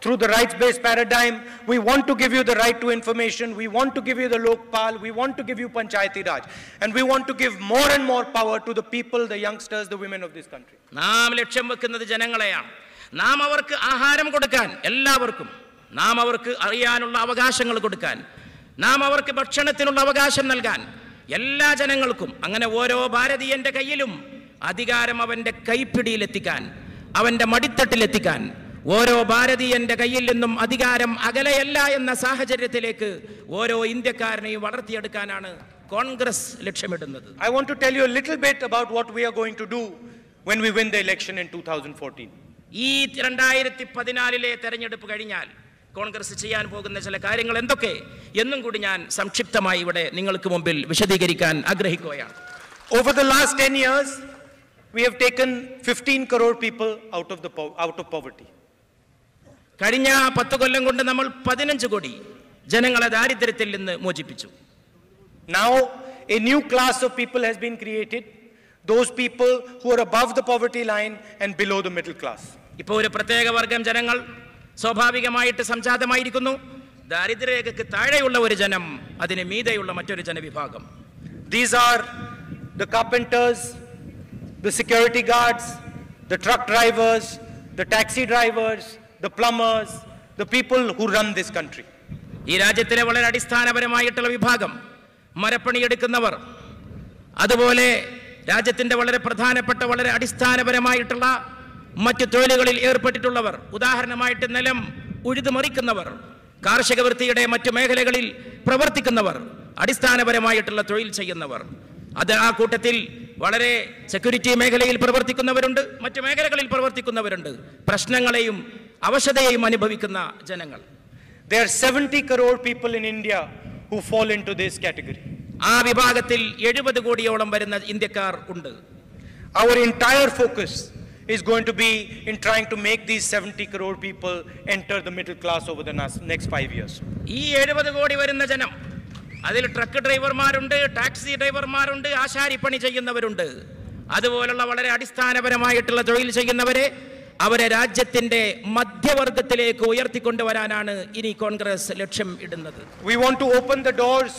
through the rights-based paradigm. We want to give you the right to information. We want to give you the Lokpal. We want to give you Panchayati Raj. And we want to give more and more power to the people, the youngsters, the women of this country. നാം ലക്ഷ്യം വെക്കുന്നത് ജനങ്ങളെയാണ്. നാം അവർക്ക് ആഹാരം കൊടുക്കാൻ, എല്ലാവർക്കും നാം അവർക്ക് അറിയാനുള്ള അവകാശങ്ങൾ കൊടുക്കാൻ, നാം അവർക്ക് ഭക്ഷണത്തിനുള്ള അവകാശം നൽകാൻ, എല്ലാ ജനങ്ങൾക്കും, അങ്ങനെ ഓരോ ഭാരതീയന്റെ കയ്യിലും അധികാരം അവന്റെ കൈപ്പിടിയിലെത്തിക്കാൻ, അവന്റെ മടിത്തട്ടിലെത്തിക്കാൻ, ഓരോ ഭാരതീയന്റെ കയ്യിൽ നിന്നും അധികാരം അകലെയല്ല എന്ന സാഹചര്യത്തിലേക്ക് ഓരോ ഇന്ത്യക്കാരനെയും വളർത്തിയെടുക്കാനാണ് കോൺഗ്രസ് ലക്ഷ്യമിടുന്നത്. I want to tell you a little bit about what we are going to do when we win the election in 2014. ഈ 2014 തെരഞ്ഞെടുപ്പ് കഴിഞ്ഞാൽ കോൺഗ്രസ് ചെയ്യാൻ പോകുന്ന ചില കാര്യങ്ങൾ എന്തൊക്കെ എന്നും കൂടി ഞാൻ സംക്ഷിപ്തമായി ഇവിടെ നിങ്ങൾക്ക് മുമ്പിൽ വിശദീകരിക്കാൻ ആഗ്രഹിക്കുകയാണ്. Over the last 10 years, we have taken 15 crore people out of poverty. കഴിഞ്ഞ 10 കൊല്ലം കൊണ്ട് നമ്മൾ 15 കോടി ജനങ്ങളെ ദാരിദ്ര്യത്തിൽ നിന്ന് മോചിപ്പിച്ചു. Now a new class of people has been created, those people who are above the poverty line and below the middle class. ഇപ്പോൾ ഒരു പ്രത്യേക വർഗം ജനങ്ങൾ സ്വാഭാവികമായിട്ട് സംജാതമായിരിക്കുന്നു. ദാരിദ്ര്യരേഖയ്ക്ക് താഴെയുള്ള ഒരു ജനം, അതിന് മീതെയുള്ള മറ്റൊരു ജനവിഭാഗം. These are the carpenters, the security guards, the truck drivers, the taxi drivers, the plumbers, the people who run this country. ഈ രാജ്യത്തിലെ വളരെ അടിസ്ഥാനപരമായിട്ടുള്ള വിഭാഗം, മരപ്പണിയെടുക്കുന്നവർ, അതുപോലെ രാജ്യത്തിന്റെ വളരെ പ്രധാനപ്പെട്ട വളരെ അടിസ്ഥാനപരമായിട്ടുള്ള മറ്റു തൊഴിലുകളിൽ ഏർപ്പെട്ടിട്ടുള്ളവർ, ഉദാഹരണമായിട്ട് നിലം ഉഴുതുമറിക്കുന്നവർ, കാർഷിക വൃത്തിയുടെ മറ്റു മേഖലകളിൽ പ്രവർത്തിക്കുന്നവർ, അടിസ്ഥാനപരമായിട്ടുള്ള തൊഴിൽ ചെയ്യുന്നവർ, അത് ആ കൂട്ടത്തിൽ വളരെ സെക്യൂരിറ്റി മേഖലയിൽ പ്രവർത്തിക്കുന്നവരുണ്ട്, മറ്റു മേഖലകളിൽ പ്രവർത്തിക്കുന്നവരുണ്ട്, പ്രശ്നങ്ങളെയും അവശതയെയും അനുഭവിക്കുന്ന ജനങ്ങൾ. There are 70 crore people in India who fall into this category. ആ വിഭാഗത്തിൽ 70 കോടിയോളം വരുന്ന ഇന്ത്യക്കാർ ഉണ്ട്. Our entire focus is going to be in trying to make these 70 crore people enter the middle class over the next 5 years. ഈ 70 കോടി വരുന്ന ജനം, അതിൽ ട്രക്ക് ഡ്രൈവർമാരുണ്ട്, ടാക്സി ഡ്രൈവർമാരുണ്ട്, ആശാരിപ്പണി ചെയ്യുന്നവരുണ്ട്, അതുപോലുള്ള വളരെ അടിസ്ഥാനപരമായിട്ടുള്ള തൊഴിൽ ചെയ്യുന്നവരെ അവരെ രാജ്യത്തിന്റെ മധ്യവർഗത്തിലേക്ക് ഉയർത്തിക്കൊണ്ടുവരാനാണ് ഇനി കോൺഗ്രസ് ലക്ഷ്യം ഇടുന്നത്. We want to open the doors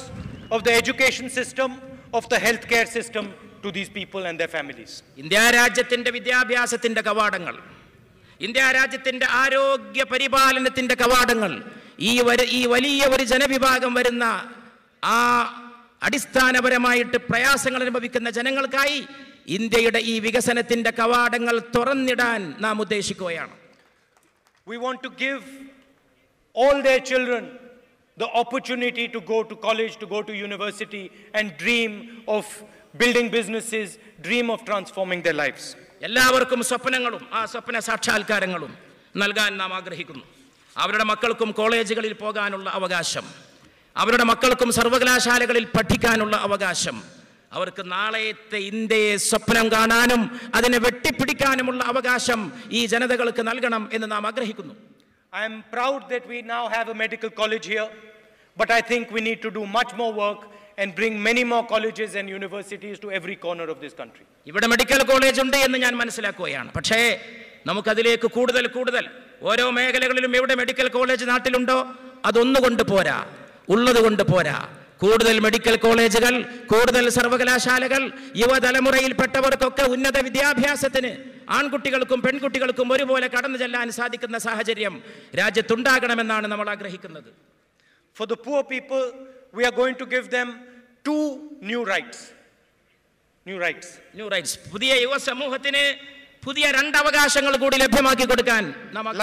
of the education system, of the healthcare system to these people and their families. India രാജ്യത്തിന്റെ വിദ്യാഭ്യാസത്തിന്റെ കവാടങ്ങൾ, ഇന്ത്യ രാജ്യത്തിന്റെ ആരോഗ്യ പരിപാലനത്തിന്റെ കവാടങ്ങൾ ഈ വലിയ ഒരു ജനവിഭാഗം വരുന്ന ആ അടിസ്ഥാനപരമായിട്ട് പ്രയാസങ്ങൾ അനുഭവിക്കുന്ന ജനങ്ങൾക്കായി ഇന്ത്യയുടെ ഈ വികസനത്തിന്റെ കവാടങ്ങൾ തുറന്നിടാൻ നാം ഉദ്ദേശിക്കുകയാണ്. We want to give all their children the opportunity to go to college, to go to university, and dream of building businesses, dream of transforming their lives. എല്ലാവർക്കും സ്വപ്നങ്ങളും ആ സ്വപ്ന സാക്ഷാത്കാരങ്ങളും നൽകാൻ നാം ആഗ്രഹിക്കുന്നു. അവരുടെ മക്കൾക്കും കോളേജുകളിൽ പോകാനുള്ള അവകാശം, അവരുടെ മക്കൾക്കും സർവകലാശാലകളിൽ പഠിക്കാനുള്ള അവകാശം, അവർക്ക് നാളത്തെ ഇന്ത്യയെ സ്വപ്നം കാണാനും അതിനെ വെട്ടിപ്പിടിക്കാനുമുള്ള അവകാശം ഈ ജനതകൾക്ക് നൽകണം എന്ന് നാം ആഗ്രഹിക്കുന്നു. I am proud that we now have a medical college here, but I think we need to do much more work and bring many more colleges and universities to every corner of this country. ഇവിടെ മെഡിക്കൽ കോളേജ് ഉണ്ട് എന്ന് ഞാൻ മനസ്സിലാക്കുകയാണ്. പക്ഷേ നമുക്കതിലേക്ക് കൂടുതൽ ഓരോ മേഖലകളിലും എവിടെ മെഡിക്കൽ കോളേജ് നാട്ടിലുണ്ടോ അതൊന്നുകൊണ്ട് പോരാ, ഉള്ളത് കൊണ്ട് പോരാ. കൂടുതൽ മെഡിക്കൽ കോളേജുകൾ, കൂടുതൽ സർവകലാശാലകൾ, യുവതലമുറയിൽപ്പെട്ടവർക്കൊക്കെ ഉന്നത വിദ്യാഭ്യാസത്തിന് ആൺകുട്ടികൾക്കും പെൺകുട്ടികൾക്കും ഒരുപോലെ കടന്നു ചെല്ലാൻ സാധിക്കുന്ന സാഹചര്യം രാജ്യത്തുണ്ടാകണമെന്നാണ് നമ്മൾ ആഗ്രഹിക്കുന്നത്. For the poor people, we are going to give them 2 new rights. പുതിയ യുവ സമൂഹത്തിന് പുതിയ 2 അവകാശങ്ങൾ കൂടി ലഭ്യമാക്കി കൊടുക്കാൻ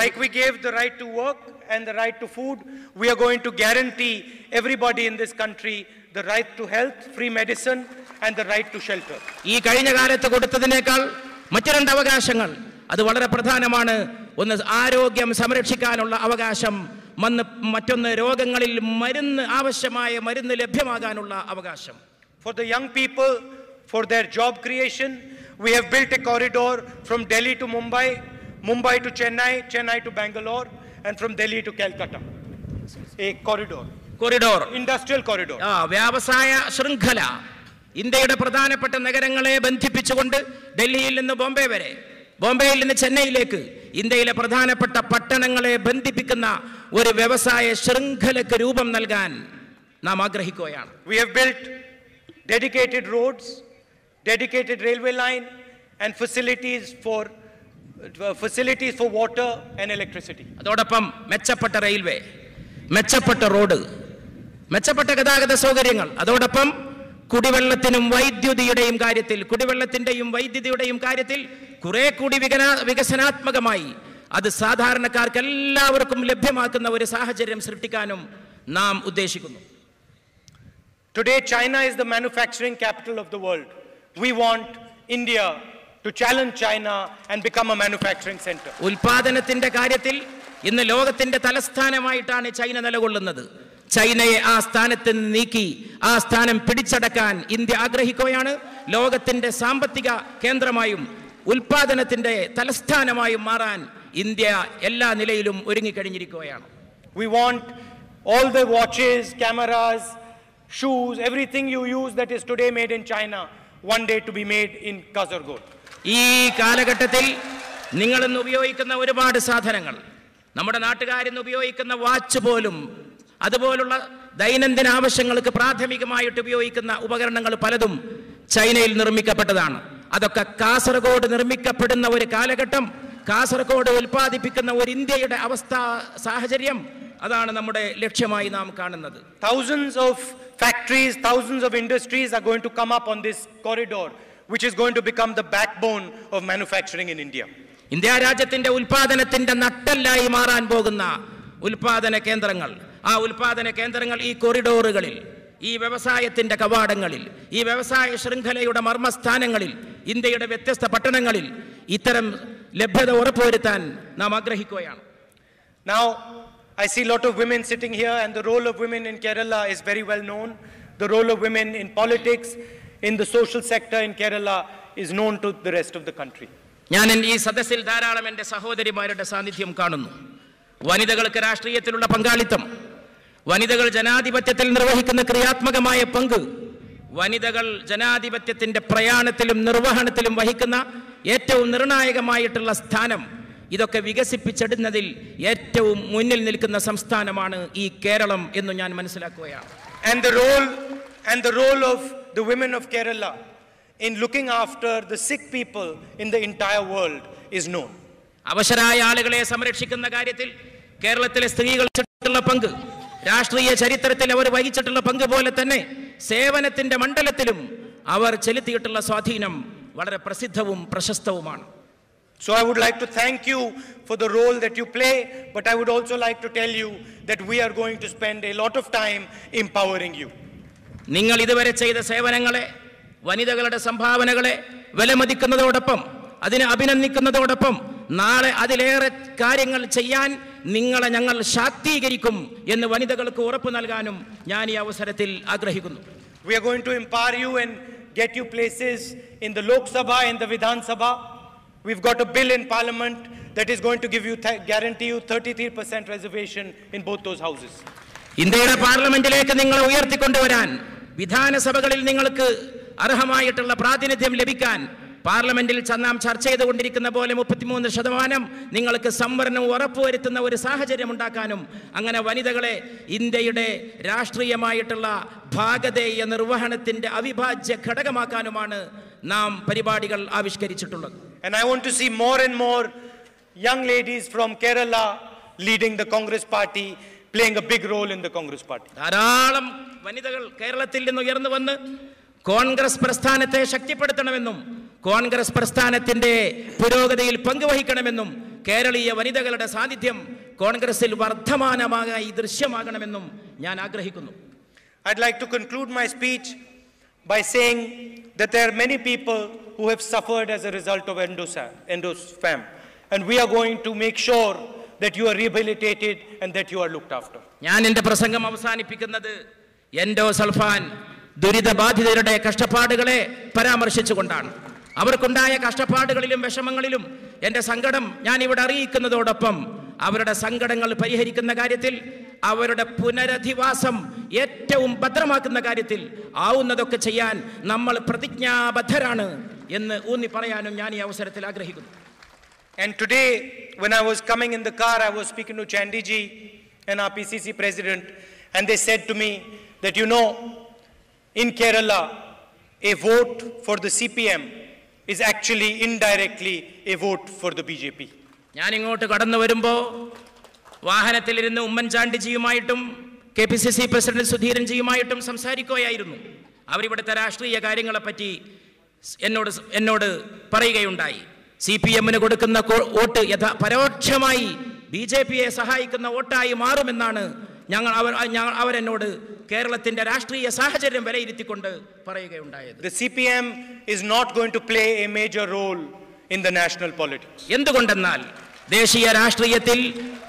like we gave the right to work and the right to food, we are going to guarantee everybody in this country the right to health, free medicine and the right to shelter. ഈ കഴിഞ്ഞ കാലത്ത് കൊടുത്തതിനേക്കാൾ മറ്റു 2 അവകാശങ്ങൾ അത് വളരെ പ്രധാനമാണ്. ഒന്ന് ആരോഗ്യം സംരക്ഷിക്കാനുള്ള അവകാശം, മറ്റൊന്ന് രോഗങ്ങളിൽ ആവശ്യമായ മരുന്ന് ലഭ്യമാകാനുള്ള അവകാശം. For the young people, for their job creation, we have built a corridor from Delhi to Mumbai, Mumbai to Chennai, Chennai to Bangalore, and from Delhi to Calcutta. A corridor. Industrial corridor. വ്യാവസായ ശൃംഖല ഇന്ത്യയുടെ പ്രധാനപ്പെട്ട നഗരങ്ങളെ ബന്ധിപ്പിച്ചുകൊണ്ട് ഡൽഹിയിൽ നിന്ന് ബോംബെ വരെ, ബോംബെയിൽ നിന്ന് ചെന്നൈയിലേക്ക് ഇന്ത്യയിലെ പ്രധാനപ്പെട്ട പട്ടണങ്ങളെ ബന്ധിപ്പിക്കുന്ന ഒരു വ്യവസായ ശൃംഖലയ്ക്ക് രൂപം നൽകാൻ നാം ആഗ്രഹിക്കുകയാണ്. We have built dedicated roads, dedicated railway line and facilities for water and electricity. അതോടൊപ്പം മെച്ചപ്പെട്ട റെയിൽവേ, മെച്ചപ്പെട്ട റോഡ്, മെച്ചപ്പെട്ട ഗതാഗത സൗകര്യങ്ങൾ, അതോടൊപ്പം കുടിവെള്ളത്തിന്റെയും വൈദ്യുതിയുടെയും കാര്യത്തിൽ കുറെ കൂടി വികസനാത്മകമായി അത് സാധാരണക്കാർക്ക് എല്ലാവർക്കും ലഭ്യമാക്കുന്ന ഒരു സാഹചര്യം സൃഷ്ടിക്കാനും നാം ഉദ്ദേശിക്കുന്നു. Today China is the manufacturing capital of the world. We want India to challenge China and become a manufacturing center. ഉൽപാദനത്തിന്റെ കാര്യത്തിൽ ഇന്ന് ലോകത്തിന്റെ തലസ്ഥാനമായിട്ടാണ് ചൈന നിലകൊള്ളുന്നത്. ചൈനയെ ആ സ്ഥാനത്ത് നീക്കി ആ സ്ഥാനം പിടിച്ചടക്കാൻ ഇന്ത്യ ആഗ്രഹിക്കുകയാണ്. ലോകത്തിന്റെ സാമ്പത്തിക കേന്ദ്രമായും ഉൽപാദനത്തിന്റെ തലസ്ഥാനമായും മാറാൻ ഇന്ത്യ എല്ലാ നിലയിലും ഒരുങ്ങിക്കഴിഞ്ഞിരിക്കുകയാണ്. We want all the watches, cameras, shoes, everything you use that is today made in China, one day to be made in Kasaragod. ഈ കാലഘട്ടത്തിൽ നിങ്ങൾ ഇന്ന് ഉപയോഗിക്കുന്ന ഒരുപാട് സാധനങ്ങൾ, നമ്മുടെ നാട്ടുകാരിന്ന് ഉപയോഗിക്കുന്ന വാച്ച് പോലും, അതുപോലുള്ള ദൈനംദിന ആവശ്യങ്ങൾക്ക് പ്രാഥമികമായിട്ട് ഉപയോഗിക്കുന്ന ഉപകരണങ്ങൾ പലതും ചൈനയിൽ നിർമ്മിക്കപ്പെട്ടതാണ്. അതൊക്കെ കാസർഗോഡ് നിർമ്മിക്കപ്പെടുന്ന ഒരു കാലഘട്ടം, കാസർഗോഡ് ഉൽപ്പാദിപ്പിക്കുന്ന ഒരു ഇന്ത്യയുടെ സാഹചര്യം, അതാണ് നമ്മുടെ ലക്ഷ്യമായി നാം കാണുന്നത്. Thousands of factories, thousands of industries are going to come up on this corridor, which is going to become the backbone of manufacturing in India. India രാജ്യത്തിന്റെ ഉൽപാദനത്തിന്റെ നട്ടെല്ലായി മാറാൻ പോകുന്ന ഉൽപാദന കേന്ദ്രങ്ങൾ, ആ ഉൽപാദന കേന്ദ്രങ്ങൾ ഈ കോറിഡോറുകളിൽ, ഈ വ്യവസായത്തിന്റെ കവാടങ്ങളിൽ, ഈ വ്യവസായ ശൃംഖലയുടെ മർമ്മസ്ഥാനങ്ങളിൽ, ഇന്ത്യയുടെ വ്യത്യസ്ത പട്ടണങ്ങളിൽ ഇത്തരം ലഭ്യത ഉറപ്പുവരുത്താൻ നാം ആഗ്രഹിക്കുകയാണ്. Now I see a lot of women sitting here, and the role of women in Kerala is very well known. The role of women in politics, in the social sector in Kerala is known to the rest of the country. ഞാൻ ഈ സദസ്സിൽ ധാരാളം എൻ്റെ സഹോദരിമാരുടെ സാന്നിധ്യം കാണുന്നു. വനിതകൾക്ക് രാഷ്ട്രീയത്തിലുള്ള പങ്കാളിത്തം, വനിതകൾ ജനാധിപത്യത്തിൽ നിർവഹിക്കുന്ന ക്രിയാത്മകമായ പങ്ക്, വനിതകൾ ജനാധിപത്യത്തിന്റെ പ്രയാണത്തിലും നിർവഹണത്തിലും വഹിക്കുന്ന ഏറ്റവും നിർണായകമായിട്ടുള്ള സ്ഥാനം, ഇതൊക്കെ വികസിപ്പിച്ചെടുക്കുന്നതിൽ ഏറ്റവും മുന്നിൽ നിൽക്കുന്ന സംസ്ഥാനമാണ് ഈ കേരളം എന്ന് ഞാൻ മനസ്സിലാക്കുകയാണ്. And the role of the women of Kerala in looking after the sick people in the entire world is known. അവശരായ ആളുകളെ സംരക്ഷിക്കുന്ന കാര്യത്തിൽ കേരളത്തിലെ സ്ത്രീകൾ വഹിച്ചിട്ടുള്ള പങ്ക്, രാഷ്ട്രീയ ചരിത്രത്തിൽ അവർ വഹിച്ചിട്ടുള്ള പങ്ക് പോലെ തന്നെ സേവനത്തിന്റെ മണ്ഡലത്തിലും അവർ ചെലുത്തിയിട്ടുള്ള സ്വാധീനം വളരെ പ്രസിദ്ധവും പ്രശസ്തവുമാണ്. So I would like to thank you for the role that you play, but I would also like to tell you that we are going to spend a lot of time empowering you. നിങ്ങൾ ഇതുവരെ ചെയ്ത സേവനങ്ങളെ, വനിതകളുടെ സംഭാവനകളെ വിലമതിക്കുന്നതോടൊപ്പം അതിനെ അഭിനന്ദിക്കുന്നതോടൊപ്പം നാളെ അതിലേറെ കാര്യങ്ങൾ ചെയ്യാൻ നിങ്ങളെ ഞങ്ങൾ ശാക്തീകരിക്കും എന്ന് വനിതകൾക്ക് ഉറപ്പ് നൽകാനും ഞാൻ ഈ അവസരത്തിൽ ആഗ്രഹിക്കുന്നു. We are going to empower you and get you places in the Lok Sabha and the Vidhan Sabha. We've got a bill in Parliament that is going to give you guarantee you 33% reservation in both those houses. ഇന്ത്യയുടെ പാർലമെന്റിലേക്ക് നിങ്ങളെ ഉയർത്തിക്കൊണ്ടുവരാൻ, വിധാനസഭകളിൽ നിങ്ങൾക്ക് അർഹമായിട്ടുള്ള പ്രാതിനിധ്യം ലഭിക്കാൻ പാർലമെന്റിൽ നാം ചർച്ച ചെയ്തുകൊണ്ടിരിക്കുന്ന പോലെ 33% നിങ്ങൾക്ക് സംവരണം ഉറപ്പുവരുത്തുന്ന ഒരു സാഹചര്യം ഉണ്ടാക്കാനും, അങ്ങനെ വനിതകളെ ഇന്ത്യയുടെ രാഷ്ട്രീയമായിട്ടുള്ള ഭാഗധേയ നിർവഹണത്തിന്റെ അവിഭാജ്യ ഘടകമാക്കാനുമാണ് നാം പരിപാടികൾ ആവിഷ്കരിച്ചിട്ടുള്ളത്. And I want to see more and more young ladies from Kerala leading the Congress party, playing a big role in the Congress party. ധാരാളം വനിതകൾ കേരളത്തിൽ നിന്ന് ഉയർന്നു വന്ന് കോൺഗ്രസ് പ്രസ്ഥാനത്തെ ശക്തിപ്പെടുത്തണമെന്നും കോൺഗ്രസ് പ്രസ്ഥാനത്തിന്റെ പുരോഗതിയിൽ പങ്കുവഹിക്കണമെന്നും കേരളീയ വനിതകളുടെ സാന്നിധ്യം കോൺഗ്രസിൽ വർദ്ധമാനമായി ദൃശ്യമാകണമെന്നും ഞാൻ ആഗ്രഹിക്കുന്നു. I'd like to conclude my speech by saying that there are many people who have suffered as a result of endosfam, and we are going to make sure that you are rehabilitated and that you are looked after. ഞാൻ എൻ്റെ പ്രസംഗം അവസാനിപ്പിക്കുന്നത് എൻഡോസൾഫാൻ ദുരിതബാധിതരുടെ കഷ്ടപ്പാടുകളെ പരാമർശിച്ചുകൊണ്ടാണ്. അവർക്കുണ്ടായ കഷ്ടപ്പാടുകളിലും വിഷമങ്ങളിലും എൻ്റെ സങ്കടം ഞാൻ ഇവിടെ അറിയിക്കുന്നതോടൊപ്പം അവരുടെ സങ്കടങ്ങൾ പരിഹരിക്കുന്ന കാര്യത്തിൽ, അവരുടെ പുനരധിവാസം ഏറ്റവും ഭദ്രമാക്കുന്ന കാര്യത്തിൽ ആവുന്നതൊക്കെ ചെയ്യാൻ നമ്മൾ പ്രതിജ്ഞാബദ്ധരാണ് എന്ന് ഊന്നി പറയാനും ഞാൻ ഈ അവസരത്തിൽ ആഗ്രഹിക്കുന്നു. And today, when I was coming in the car, I was speaking to Chandi ji and our PCC president, and they said to me that, you know, in Kerala, a vote for the CPM is actually indirectly a vote for the BJP. ഞാൻ ഇങ്ങോട്ട് കടന്നു വരുമ്പോൾ വാഹനത്തിലിരുന്ന് ഉമ്മൻചാണ്ടിജിയുമായിട്ടും KPCC പ്രസിഡന്റ് സുധീരൻജിയുമായിട്ടും സംസാരിക്കുകയായിരുന്നു. അവരിവിടുത്തെ രാഷ്ട്രീയ കാര്യങ്ങളെപ്പറ്റി എന്നോട് പറയുകയുണ്ടായി. CPM-ന് കൊടുക്കുന്ന വോട്ട് പരോക്ഷമായി BJP-യെ സഹായിക്കുന്ന വോട്ടായി മാറുമെന്നാണ് അവരെന്നോട് കേരളത്തിന്റെ രാഷ്ട്രീയ സാഹചര്യം വിലയിരുത്തിക്കൊണ്ട് പറയുകയുണ്ടായത്. The CPM is not going to play a major role in the national politics. എന്തുകൊണ്ടെന്നാൽ ദേശീയ രാഷ്ട്രീയത്തിൽ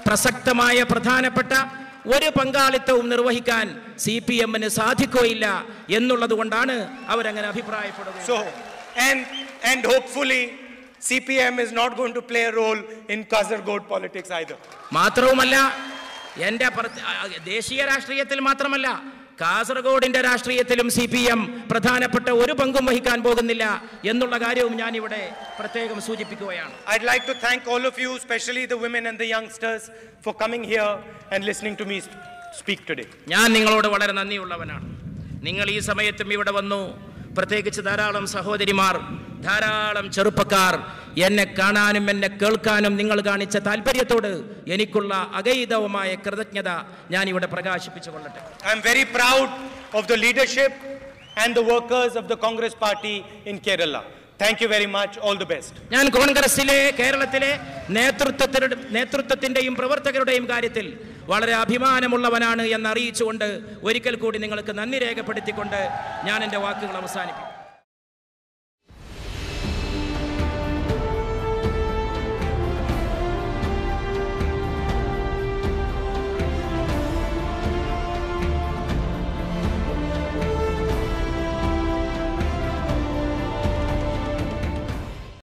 പ്രസക്തമായ പ്രധാനപ്പെട്ട ഒരു പങ്കാളിത്തവും നിർവഹിക്കാൻ CPM-ന് സാധിക്കുകയില്ല എന്നുള്ളത് കൊണ്ടാണ് അവരങ്ങനെ അഭിപ്രായപ്പെടുന്നത്. So and hopefully CPM is not going to play a role in Kasaragod politics either. മാത്രവുമല്ല, എൻ്റെ ദേശീയ രാഷ്ട്രീയത്തിൽ മാത്രമല്ല, കാസർഗോഡിന്റെ രാഷ്ട്രീയത്തിലും CPM പ്രധാനപ്പെട്ട ഒരു പങ്കും വഹിക്കാൻ പോകുന്നില്ല എന്നുള്ള കാര്യവും ഞാൻ ഇവിടെ പ്രത്യേകം സൂചിപ്പിക്കുകയാണ്. I'd like to thank all of you, especially the women and the youngsters, for coming here and listening to me speak today. ഞാൻ നിങ്ങളോട് വളരെ നന്ദിയുള്ളവനാണ്. നിങ്ങൾ ഈ സമയത്തും ഇവിടെ വന്നു. പ്രത്യേകിച്ച് ധാരാളം സഹോദരിമാർ, ധാരാളം ചെറുപ്പക്കാർ എന്നെ കാണാനും എന്നെ കേൾക്കാനും നിങ്ങൾ കാണിച്ച താല്പര്യത്തോട് എനിക്കുള്ള അഗൈതവമായ കൃതജ്ഞത ഞാൻ ഇവിടെ പ്രകാശിപ്പിച്ചു കൊള്ളട്ടെ. I am very proud of the leadership and the workers of the Congress party in Kerala. Thank you very much. All the best. ഞാൻ കോൺഗ്രസിലെ കേരളത്തിലെ നേതൃത്വത്തിന്റെയും പ്രവർത്തകരുടെയും കാര്യത്തിൽ വളരെ അഭിമാനമുള്ളവനാണ് എന്ന് അറിയിച്ചുകൊണ്ട് ഒരിക്കൽ കൂടി നിങ്ങൾക്ക് നന്ദി രേഖപ്പെടുത്തിക്കൊണ്ട് ഞാൻ എൻ്റെ വാക്കുകൾ അവസാനിപ്പിക്കും.